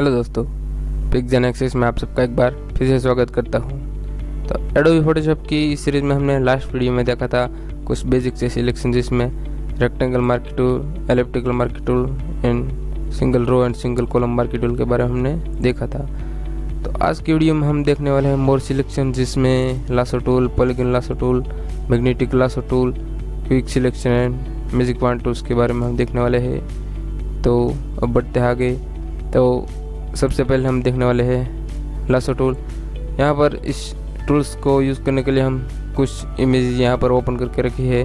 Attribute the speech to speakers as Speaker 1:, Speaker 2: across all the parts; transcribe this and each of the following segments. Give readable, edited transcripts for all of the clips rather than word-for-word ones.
Speaker 1: Hello दोस्तों, पिक्सन access में आप सबका एक बार फिर से स्वागत करता हूं। तो एडोबी फोटोशॉप की इस सीरीज़ में हमने लास्ट वीडियो में देखा था कुछ बेसिक से सिलेक्शन, जिसमें rectangle marquee tool, elliptical marquee tool and single row and single column marquee tool के बारे में हमने देखा था। तो आज की वीडियो में हम देखने वाले हैं मोर सिलेक्शन, जिसमें lasso tool, polygon lasso tool, magnetic lasso tool, quick selection and magic point tools के बारे में हम देखने वाले हैं। तो अब बढ़ते हैं आगे। तो सबसे पहले हम देखने वाले हैं लासो टूल। यहाँ पर इस टूल्स को यूज़ करने के लिए हम कुछ इमेज यहाँ पर ओपन करके रखी है,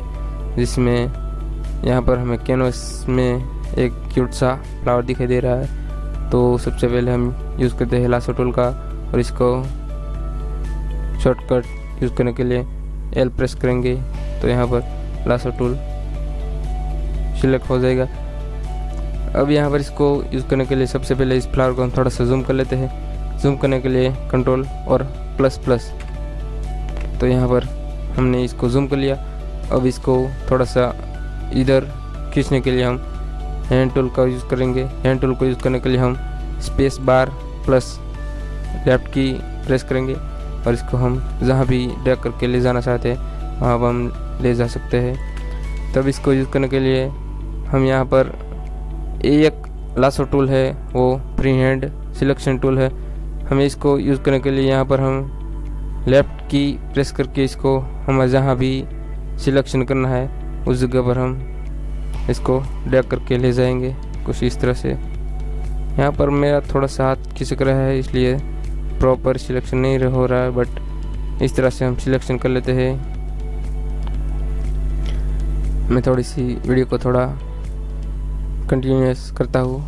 Speaker 1: जिसमें यहाँ पर हमें कैनवस में एक क्यूट सा फ्लावर दिखाई दे रहा है। तो सबसे पहले हम यूज़ करते हैं लासो टूल का, और इसको शॉर्टकट यूज़ करने के लिए एल प्रेस करेंगे तो यहाँ पर लासो टूल सिलेक्ट हो जाएगा। अब यहाँ पर इसको यूज़ करने के लिए सबसे पहले इस फ्लावर को हम थोड़ा सा जूम कर लेते हैं। जूम करने के लिए कंट्रोल और प्लस प्लस, तो यहाँ पर हमने इसको जूम कर लिया। अब इसको थोड़ा सा इधर खींचने के लिए हम हैंड टूल का यूज़ करेंगे। हैंड टूल को यूज़ करने के लिए हम स्पेस बार प्लस लेफ्ट की प्रेस करेंगे, और इसको हम जहाँ भी ड्रैग करके ले जाना चाहते हैं वहाँ पर हम ले जा सकते हैं। तब इसको यूज़ करने के लिए हम यहाँ पर एक लासो टूल है, वो फ्री हैंड सिलेक्शन टूल है। हमें इसको यूज़ करने के लिए यहाँ पर हम लेफ़्ट की प्रेस करके इसको हमें जहाँ भी सिलेक्शन करना है उस जगह पर हम इसको ड्रैग करके ले जाएंगे कुछ इस तरह से। यहाँ पर मेरा थोड़ा सा हाथ खिसक रहा है, इसलिए प्रॉपर सिलेक्शन नहीं हो रहा है, बट इस तरह से हम सिलेक्शन कर लेते हैं। मैं थोड़ी सी वीडियो को थोड़ा कंटिन्यूस करता हूँ।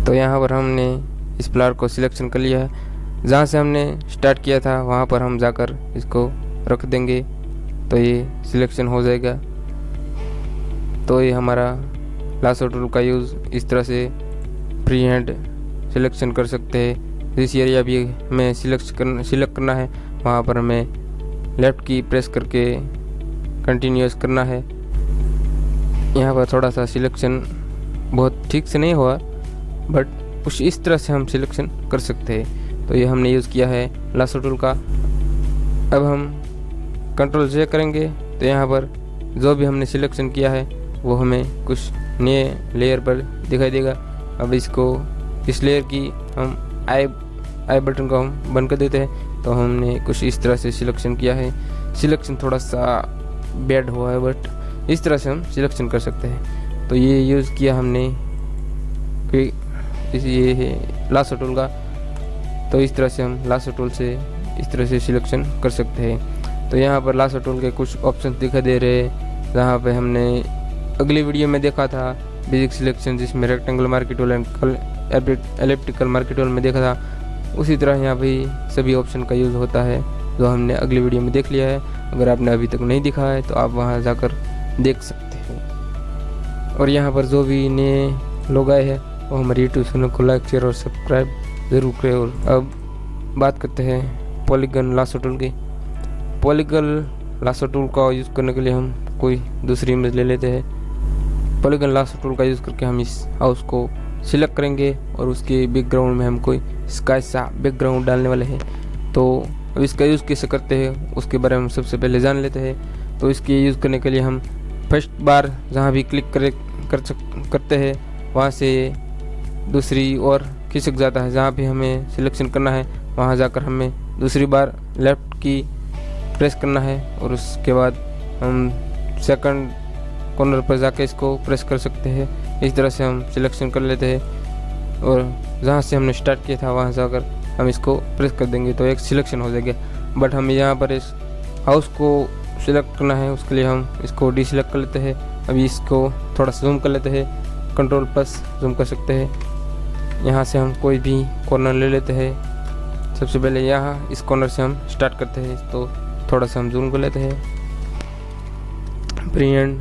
Speaker 1: तो यहाँ पर हमने इस फ्लावर को सिलेक्शन कर लिया है। जहाँ से हमने स्टार्ट किया था वहाँ पर हम जाकर इसको रख देंगे तो ये सिलेक्शन हो जाएगा। तो ये हमारा लासो टूल का यूज़ इस तरह से फ्री हैंड सिलेक्शन कर सकते हैं। जिस एरिया भी हमें सिलेक्ट करना है वहाँ पर हमें लेफ़्ट की प्रेस करके कंटिन्यूस करना है। यहाँ पर थोड़ा सा सिलेक्शन बहुत ठीक से नहीं हुआ, बट कुछ इस तरह से हम सिलेक्शन कर सकते हैं। तो ये हमने यूज़ किया है लासो टूल का। अब हम कंट्रोल जे करेंगे तो यहाँ पर जो भी हमने सिलेक्शन किया है वो हमें कुछ नए लेयर पर दिखाई देगा। अब इसको इस लेयर की हम आई बटन को हम बंद कर देते हैं। तो हमने कुछ इस तरह से सिलेक्शन किया है। सिलेक्शन थोड़ा सा बैड हुआ है, बट इस तरह से हम सिलेक्शन कर सकते हैं। तो ये यूज़ किया हमने ये है लासो टूल का। तो इस तरह से हम लासो टूल से इस तरह से सिलेक्शन कर सकते हैं। तो यहाँ पर लासो टूल के कुछ ऑप्शन दिखाई दे रहे हैं, जहाँ पे हमने अगली वीडियो में देखा था बेसिक सिलेक्शन, जिसमें rectangle marquee tool and elliptical marquee tool में देखा था। उसी तरह यहाँ भी सभी ऑप्शन का यूज़ होता है, जो हमने अगली वीडियो में देख लिया है। अगर आपने अभी तक नहीं दिखा है तो आप वहाँ जाकर देख सकते हैं। और यहाँ पर जो भी नए लोग आए हैं वो हमारे यूट्यूब चैनल को लाइक, शेयर और सब्सक्राइब ज़रूर करें। और अब बात करते हैं पॉलीगन लासो टूल की। पॉलीगन लासो टूल का यूज़ करने के लिए हम कोई दूसरी इमेज ले लेते हैं। पॉलीगन लासो टूल का यूज़ करके हम इस हाउस को सिलेक्ट करेंगे और उसके बैकग्राउंड में हम कोई स्काई सा बैकग्राउंड डालने वाले हैं। तो अब इसका यूज़ कैसे करते हैं उसके बारे में हम सबसे पहले जान लेते हैं। तो इसके यूज़ करने के लिए हम फर्स्ट बार जहाँ भी क्लिक करते हैं वहाँ से दूसरी और खिसक जाता है। जहाँ भी हमें सिलेक्शन करना है वहाँ जाकर हमें दूसरी बार लेफ़्ट की प्रेस करना है, और उसके बाद हम सेकंड कॉर्नर पर जाकर इसको प्रेस कर सकते हैं। इस तरह से हम सिलेक्शन कर लेते हैं, और जहाँ से हमने स्टार्ट किया था वहाँ जाकर हम इसको प्रेस कर देंगे तो एक सिलेक्शन हो जाएगा। बट हम यहाँ पर इस हाउस को सिलेक्ट करना है उसके लिए हम इसको डीसिलेक्ट कर लेते हैं। अभी इसको थोड़ा सा जूम कर लेते हैं, कंट्रोल प्लस जूम कर सकते हैं। यहाँ से हम कोई भी कॉर्नर ले लेते हैं। सबसे पहले यहाँ इस कॉर्नर से हम स्टार्ट करते हैं, तो थोड़ा सा हम जूम कर लेते हैं। फ्री हैंड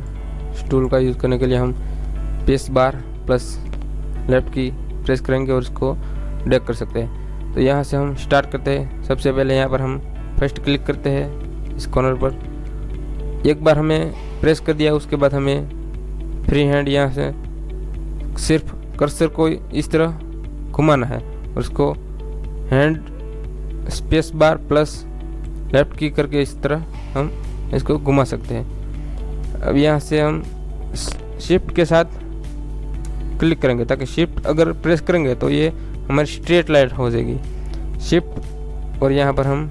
Speaker 1: टूल का यूज़ करने के लिए हम स्पेस बार प्लस लेफ्ट की प्रेस करेंगे और इसको ड्रैग कर सकते हैं। तो यहाँ से हम स्टार्ट करते हैं। सबसे पहले यहाँ पर हम फर्स्ट क्लिक करते हैं इस कॉर्नर पर। एक बार हमें प्रेस कर दिया, उसके बाद हमें फ्री हैंड यहाँ से सिर्फ कर्सर को इस तरह घुमाना है और उसको hand space bar plus left की करके इस तरह हम इसको घुमा सकते हैं। अब यहाँ से हम शिफ्ट के साथ क्लिक करेंगे, ताकि शिफ्ट अगर प्रेस करेंगे तो ये हमारी स्ट्रेट लाइन हो जाएगी। शिफ्ट और यहाँ पर हम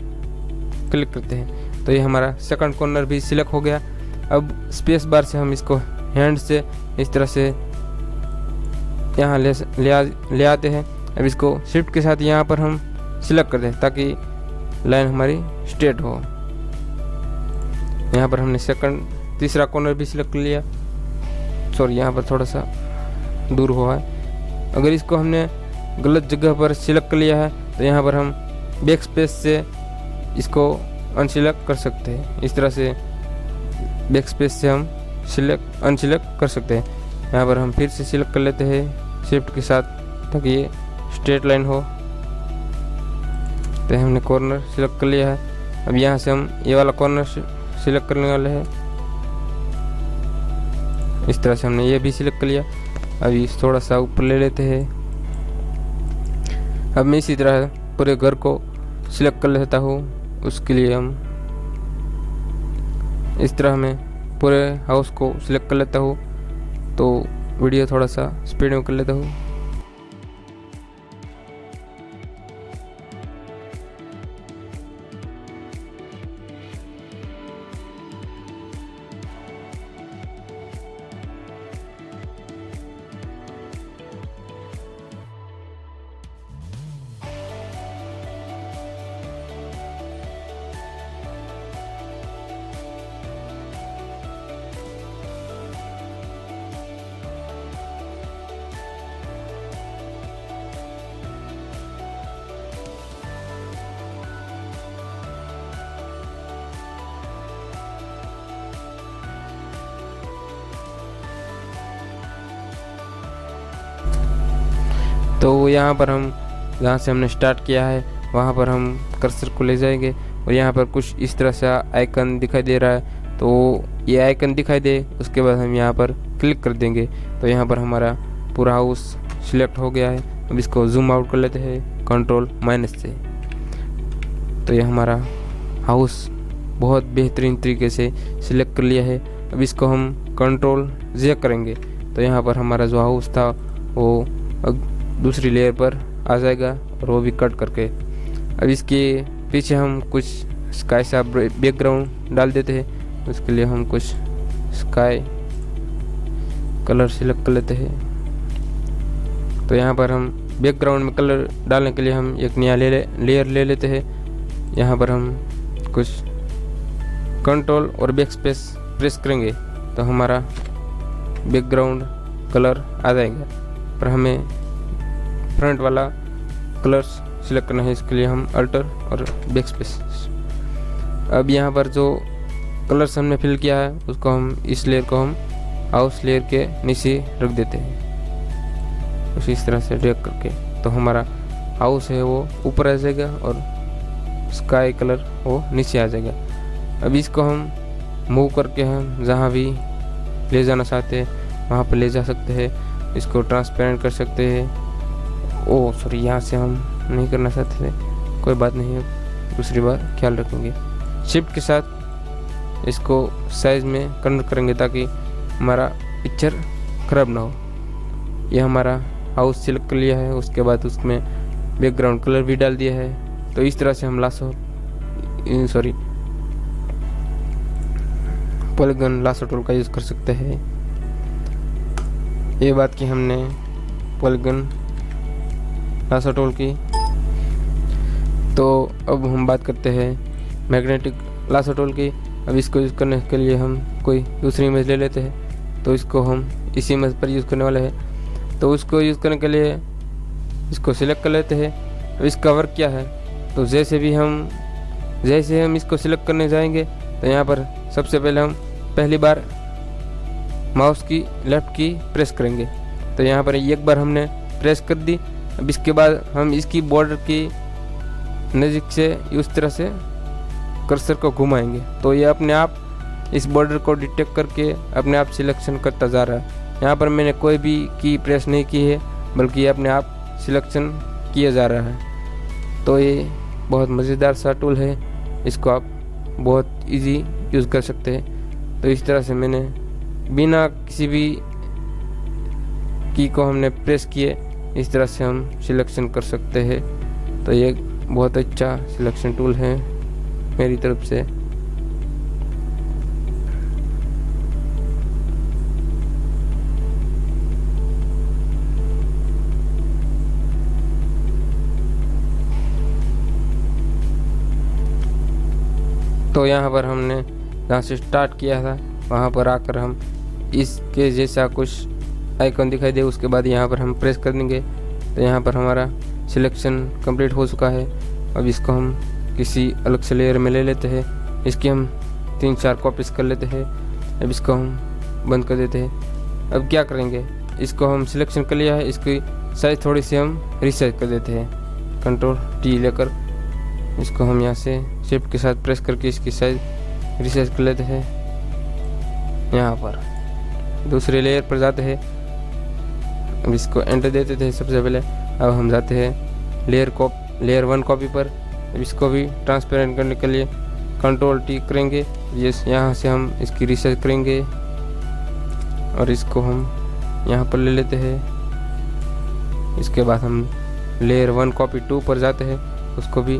Speaker 1: क्लिक करते हैं तो ये हमारा सेकंड कॉर्नर भी सिलेक्ट हो गया। अब स्पेस बार से हम इसको हैंड से इस तरह से यहाँ ले आते हैं। अब इसको शिफ्ट के साथ यहाँ पर हम सिलेक्ट करते हैं ताकि लाइन हमारी स्ट्रेट हो। यहाँ पर हमने तीसरा कॉर्नर भी सिलेक्ट कर लिया। सॉरी, यहाँ पर थोड़ा सा दूर हुआ है। अगर इसको हमने गलत जगह पर सिलेक्ट कर लिया है तो यहाँ पर हम बैक स्पेस से इसको अनसिलेक्ट कर सकते हैं। इस तरह से बैक स्पेस से हम अनसिलेक्ट कर सकते हैं। यहाँ पर हम फिर से सिलेक्ट कर लेते हैं शिफ्ट के साथ ताकि ये स्ट्रेट लाइन हो। तो हमने कॉर्नर सिलेक्ट कर लिया है। अब यहाँ से हम ये वाला कॉर्नर सिलेक्ट करने वाले हैं। इस तरह से हमने ये भी सिलेक्ट कर लिया। अभी थोड़ा सा ऊपर ले लेते हैं। अब मैं इसी तरह पूरे घर को सिलेक्ट कर लेता हूँ। उसके लिए हम इस तरह मैं पूरे हाउस को सिलेक्ट कर लेता हूँ। तो वीडियो थोड़ा सा स्पीड में कर लेता हूँ। तो यहाँ पर हम जहाँ से हमने स्टार्ट किया है वहाँ पर हम कर्सर को ले जाएंगे और यहाँ पर कुछ इस तरह से आइकन दिखाई दे रहा है। तो ये आइकन दिखाई दे, उसके बाद हम यहाँ पर क्लिक कर देंगे तो यहाँ पर हमारा पूरा हाउस सिलेक्ट हो गया है। अब इसको जूम आउट कर लेते हैं कंट्रोल माइनस से। तो ये हमारा हाउस बहुत बेहतरीन तरीके से सिलेक्ट कर लिया है। अब इसको हम कंट्रोल जे करेंगे तो यहाँ पर हमारा जो हाउस था वो दूसरी लेयर पर आ जाएगा और वो भी कट करके। अब इसके पीछे हम कुछ स्काई सा बैकग्राउंड डाल देते हैं। उसके लिए हम कुछ स्काई कलर सिलेक्ट कर लेते हैं। तो यहाँ पर हम बैकग्राउंड में कलर डालने के लिए हम एक नया लेयर ले लेते हैं। यहाँ पर हम कुछ कंट्रोल और बैक स्पेस प्रेस करेंगे तो हमारा बैकग्राउंड कलर आ जाएगा। पर हमें फ्रंट वाला कलर सिलेक्ट करना है, इसके लिए हम अल्टर और बैक स्पेस। अब यहाँ पर जो कलर्स हमने फिल किया है उसको हम इस लेयर को हम हाउस लेयर के नीचे रख देते हैं उसी इस तरह से ड्रैग करके। तो हमारा हाउस है वो ऊपर आ जाएगा और स्काई कलर वो नीचे आ जाएगा। अब इसको हम मूव करके हम जहाँ भी ले जाना चाहते हैं वहाँ पर ले जा सकते हैं। इसको ट्रांसपेरेंट कर सकते हैं। ओह सॉरी, यहाँ से हम नहीं करना चाहते थे, कोई बात नहीं है, दूसरी बार ख्याल रखेंगे। शिफ्ट के साथ इसको साइज में कन्वर्ट करेंगे ताकि हमारा पिक्चर ख़राब ना हो। यह हमारा हाउस सिलेक्ट कर लिया है, उसके बाद उसमें बैकग्राउंड कलर भी डाल दिया है। तो इस तरह से हम पॉलीगन लासो टूल का यूज़ कर सकते हैं। ये बात की हमने पॉलीगन लासो टूल की। तो अब हम बात करते हैं मैग्नेटिक लासो टूल की। अब इसको यूज़ करने के लिए हम कोई दूसरी इमेज ले लेते हैं। तो इसको हम इसी इमेज पर यूज़ करने वाले हैं। तो उसको यूज़ करने के लिए इसको सिलेक्ट कर लेते हैं। अब इसका वर्क क्या है, तो जैसे हम इसको सिलेक्ट करने जाएंगे तो यहाँ पर सबसे पहले हम पहली बार माउस की लेफ़्ट की प्रेस करेंगे। तो यहाँ पर एक बार हमने प्रेस कर दी। अब इसके बाद हम इसकी बॉर्डर की नज़दीक से उस तरह से कर्सर को घुमाएंगे तो ये अपने आप इस बॉर्डर को डिटेक्ट करके अपने आप सिलेक्शन करता जा रहा है। यहाँ पर मैंने कोई भी की प्रेस नहीं की है, बल्कि ये अपने आप सिलेक्शन किया जा रहा है। तो ये बहुत मज़ेदार सा टूल है, इसको आप बहुत इजी यूज़ कर सकते हैं। तो इस तरह से मैंने बिना किसी भी की को हमने प्रेस किए इस तरह से हम सिलेक्शन कर सकते हैं। तो ये बहुत अच्छा सिलेक्शन टूल है मेरी तरफ से। तो यहाँ पर हमने जहाँ से स्टार्ट किया था वहाँ पर आकर हम इसके जैसा कुछ आइकन दिखाई दे, उसके बाद यहाँ पर हम प्रेस कर देंगे तो यहाँ पर हमारा सिलेक्शन कंप्लीट हो चुका है। अब इसको हम किसी अलग से लेयर में ले लेते हैं। इसकी हम 3-4 कॉपीज कर लेते हैं। अब इसको हम बंद कर देते हैं। अब क्या करेंगे, इसको हम सिलेक्शन कर लिया है, इसकी साइज़ थोड़ी सी हम रिसाइज कर देते हैं। Ctrl+T लेकर इसको हम यहाँ से शिफ्ट के साथ प्रेस करके इसकी साइज रिसाइज कर लेते हैं। यहाँ पर दूसरे लेयर पर जाते हैं। अब इसको एंटर दे देते हैं सबसे पहले। अब हम जाते हैं लेयर 1 कॉपी पर। अब इसको भी ट्रांसपेरेंट करने के लिए Ctrl+T करेंगे। यहाँ से हम इसकी रिसाइज करेंगे और इसको हम यहाँ पर ले लेते हैं। इसके बाद हम लेयर 1 कॉपी 2 पर जाते हैं, उसको भी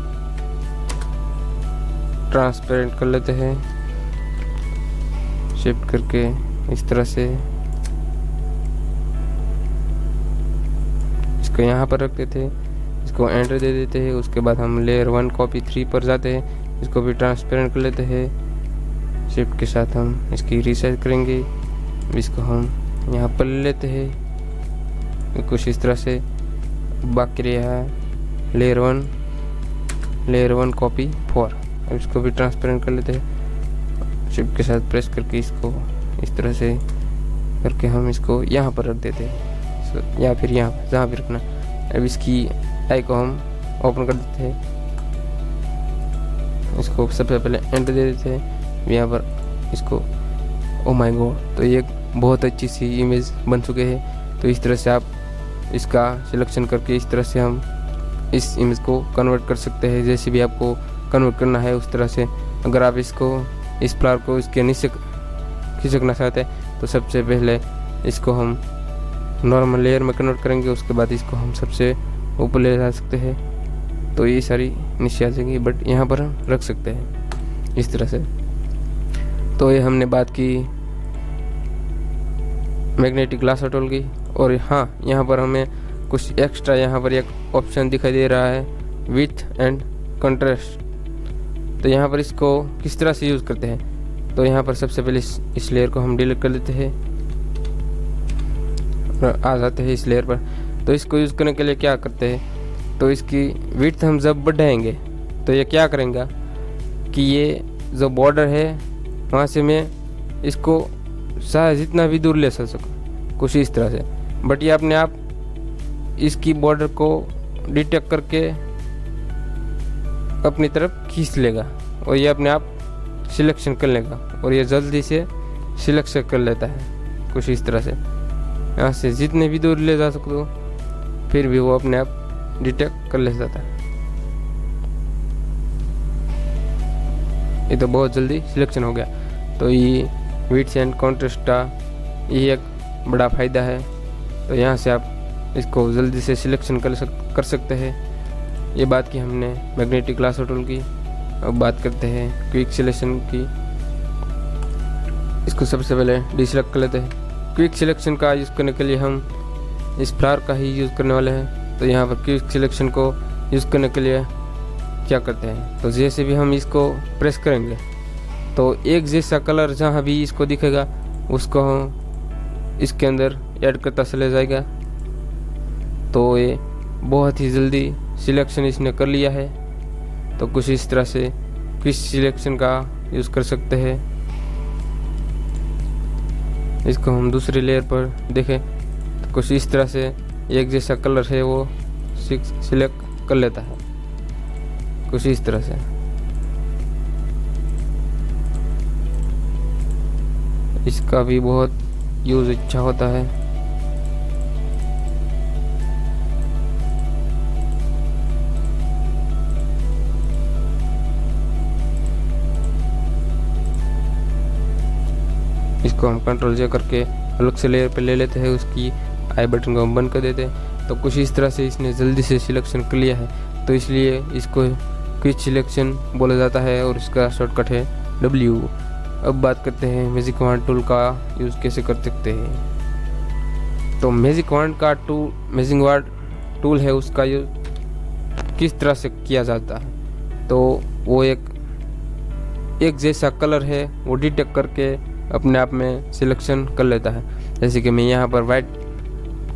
Speaker 1: ट्रांसपेरेंट कर लेते हैं शिफ्ट करके इस तरह से। इसको यहाँ पर रख देते हैं, इसको एंटर दे देते हैं। उसके बाद हम लेयर 1 कॉपी 3 पर जाते हैं, इसको भी ट्रांसपेरेंट कर लेते हैं। शिफ्ट के साथ हम इसकी रिसाइज करेंगे। इसको हम यहाँ पर ले लेते हैं कुछ इस तरह से। बाकी रहा है लेयर 1 कॉपी 4। अब इसको भी ट्रांसपेरेंट कर लेते हैं। शिफ्ट के साथ प्रेस करके इसको इस तरह से करके हम इसको यहाँ पर रख देते हैं, या फिर यहाँ जहाँ भी रखना। अब इसकी आई को हम ओपन कर देते हैं। इसको सबसे पहले एंटर दे देते हैं यहाँ पर इसको। ओ माय गॉड, तो ये बहुत अच्छी सी इमेज बन चुके हैं। तो इस तरह से आप इसका सिलेक्शन करके इस तरह से हम इस इमेज को कन्वर्ट कर सकते हैं, जैसे भी आपको कन्वर्ट करना है उस तरह से। अगर आप इसको इस फ्लावर को इसके नीचे खिसकना चाहते हैं तो सबसे पहले इसको हम नॉर्मल लेयर में कन्वर्ट करेंगे, उसके बाद इसको हम सबसे ऊपर ले जा सकते हैं। तो ये सारी नीचे आ जाएगी, बट यहाँ पर हम रख सकते हैं इस तरह से। तो ये हमने बात की मैग्नेटिक लासो टूल की। और हाँ, यहाँ पर हमें कुछ एक्स्ट्रा यहाँ पर एक ऑप्शन दिखाई दे रहा है, विड्थ एंड कंट्रास्ट। तो यहाँ पर इसको किस तरह से यूज़ करते हैं, तो यहाँ पर सबसे पहले इस लेयर को हम डिलीट कर देते हैं और आ जाते हैं इस लेयर पर। तो इसको यूज़ करने के लिए क्या करते हैं, तो इसकी विड्थ हम जब बढ़ाएंगे तो ये क्या करेंगे कि ये जो बॉर्डर है वहाँ से मैं इसको चाहे जितना भी दूर ले सकूँ कुछ इस तरह से, बट ये अपने आप इसकी बॉर्डर को डिटेक्ट करके अपनी तरफ खींच लेगा और ये अपने आप सिलेक्शन कर लेगा और ये जल्दी से सिलेक्शन कर लेता है कुछ इस तरह से। यहाँ से जितने भी दूर ले जा सकते हो फिर भी वो अपने आप डिटेक्ट कर ले जाता है। ये तो बहुत जल्दी सिलेक्शन हो गया। तो ये विड्थ एंड कंट्रास्ट का ये एक बड़ा फ़ायदा है। तो यहाँ से आप इसको जल्दी से सिलेक्शन कर सकते हैं। ये बात की हमने मैग्नेटिक लासो टूल की। अब बात करते हैं क्विक सिलेक्शन की। इसको सबसे पहले डिसेलेक्ट कर लेते हैं। क्विक सिलेक्शन का यूज़ करने के लिए हम इस फ्लावर का ही यूज़ करने वाले हैं। तो यहाँ पर क्विक सिलेक्शन को यूज़ करने के लिए क्या करते हैं, तो जैसे भी हम इसको प्रेस करेंगे तो एक जैसा कलर जहाँ भी इसको दिखेगा उसको हम इसके अंदर ऐड करता चले जाएगा। तो ये बहुत ही जल्दी सिलेक्शन इसने कर लिया है। तो कुछ इस तरह से क्विक सिलेक्शन का यूज़ कर सकते हैं। इसको हम दूसरी लेयर पर देखें तो कुछ इस तरह से एक जैसा कलर है वो सिलेक्ट कर लेता है, कुछ इस तरह से। इसका भी बहुत यूज़ अच्छा होता है। इसको हम कंट्रोल जे करके अलग से लेयर पे ले लेते हैं, उसकी आई बटन को हम बंद कर देते हैं। तो कुछ इस तरह से इसने जल्दी से सिलेक्शन कर लिया है। तो इसलिए इसको क्विक सिलेक्शन बोला जाता है और इसका शॉर्टकट है W। अब बात करते हैं मैजिक वॉन्ड टूल का यूज़ कैसे कर सकते हैं। तो मैजिक वॉन्ड टूल है, उसका यूज़ किस तरह से किया जाता है। तो वो एक जैसा कलर है वो डिटेक्ट करके अपने आप में सिलेक्शन कर लेता है। जैसे कि मैं यहाँ पर वाइट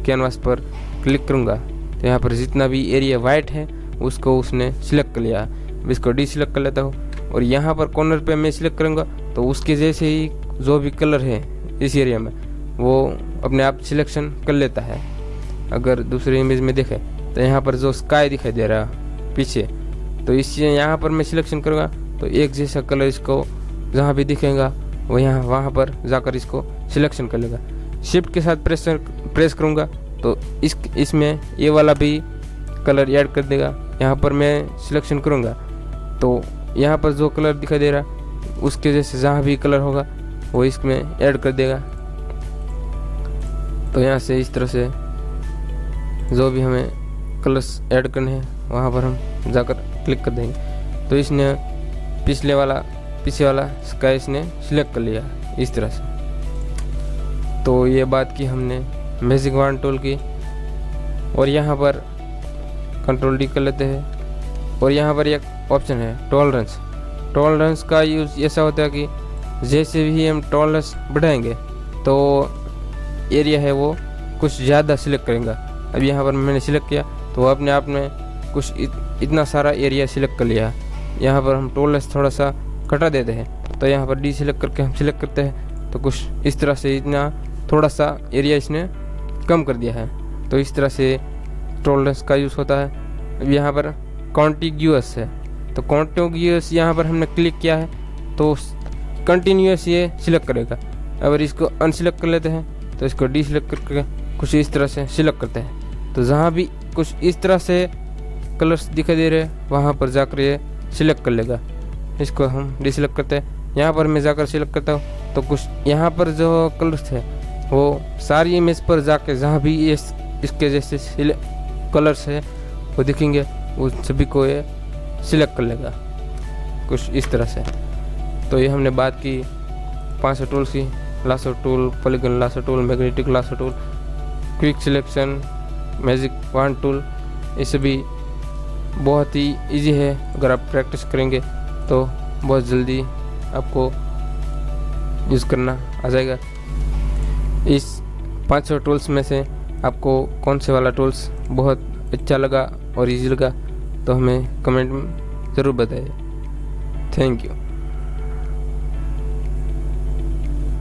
Speaker 1: कैनवास पर क्लिक करूँगा तो यहाँ पर जितना भी एरिया वाइट है उसको उसने सिलेक्ट कर लिया। इसको डीसिलेक्ट कर लेता हूँ और यहाँ पर कॉर्नर पे मैं सिलेक्ट करूँगा तो उसके जैसे ही जो भी कलर है इस एरिया में वो अपने आप सिलेक्शन कर लेता है। अगर दूसरे इमेज में देखें तो यहाँ पर जो स्काई दिखाई दे रहा है पीछे, तो इससे यहाँ पर मैं सिलेक्शन करूँगा तो एक जैसा कलर इसको जहाँ भी दिखेगा वो वहाँ पर जाकर इसको सिलेक्शन कर लेगा। शिफ्ट के साथ प्रेस करूँगा तो इसमें ये वाला भी कलर ऐड कर देगा। यहाँ पर मैं सिलेक्शन करूँगा तो यहाँ पर जो कलर दिखाई दे रहा उसके जैसे जहाँ भी कलर होगा वो इसमें ऐड कर देगा। तो यहाँ से इस तरह से जो भी हमें कलर्स ऐड करने हैं वहाँ पर हम जाकर क्लिक कर देंगे। तो इसने पीछे वाला स्काई इसने सिलेक्ट कर लिया इस तरह से। तो ये बात की हमने मैजिक वॉन्ड टूल की। और यहाँ पर कंट्रोल डी कर लेते हैं और यहाँ पर एक ऑप्शन है टॉलरेंस। टॉलरेंस का यूज़ ऐसा होता है कि जैसे भी हम टॉलरेंस बढ़ाएंगे तो एरिया है वो कुछ ज़्यादा सिलेक्ट करेंगे। अब यहाँ पर मैंने सिलेक्ट किया तो अपने आप में कुछ इतना सारा एरिया सिलेक्ट कर लिया। यहाँ पर हम टॉलरेंस थोड़ा सा घटा देते हैं तो यहाँ पर डी सिलेक्ट करके हम सिलेक्ट करते हैं तो कुछ इस तरह से इतना थोड़ा सा एरिया इसने कम कर दिया है। तो इस तरह से टॉलरेंस का यूज़ होता है। अब यहाँ पर कॉन्टिग्यूअस है तो कॉन्टिग्यूअस यहाँ पर हमने क्लिक किया है तो कंटिन्यूअस ये सिलेक्ट करेगा। अगर इसको अनसिलेक्ट कर लेते हैं तो इसको डी सिलेक्ट करके कुछ इस तरह से सिलेक्ट करते हैं तो जहाँ भी कुछ इस तरह से कलर्स दिखाई दे रहे हैं वहाँ पर जाकर ये सिलेक्ट कर लेगा। इसको हम डिसलेक्ट करते हैं। यहाँ पर मैं जाकर सिलेक्ट करता हूँ तो कुछ यहाँ पर जो कलर्स है वो सारी इमेज पर जाके जहाँ भी ये इसके जैसे कलर्स है वो दिखेंगे वो सभी को ये सिलेक्ट कर लेगा कुछ इस तरह से। तो ये हमने बात की 5 टूल्स की, lasso tool, polygon lasso tool, magnetic lasso tool, quick selection, magic wand tool. ये सभी बहुत ही इजी है। अगर आप प्रैक्टिस करेंगे तो बहुत जल्दी आपको यूज़ करना आ जाएगा। इस 5 टूल्स में से आपको कौन से वाला टूल्स बहुत अच्छा लगा और इजी लगा तो हमें कमेंट में ज़रूर बताइए। Thank you.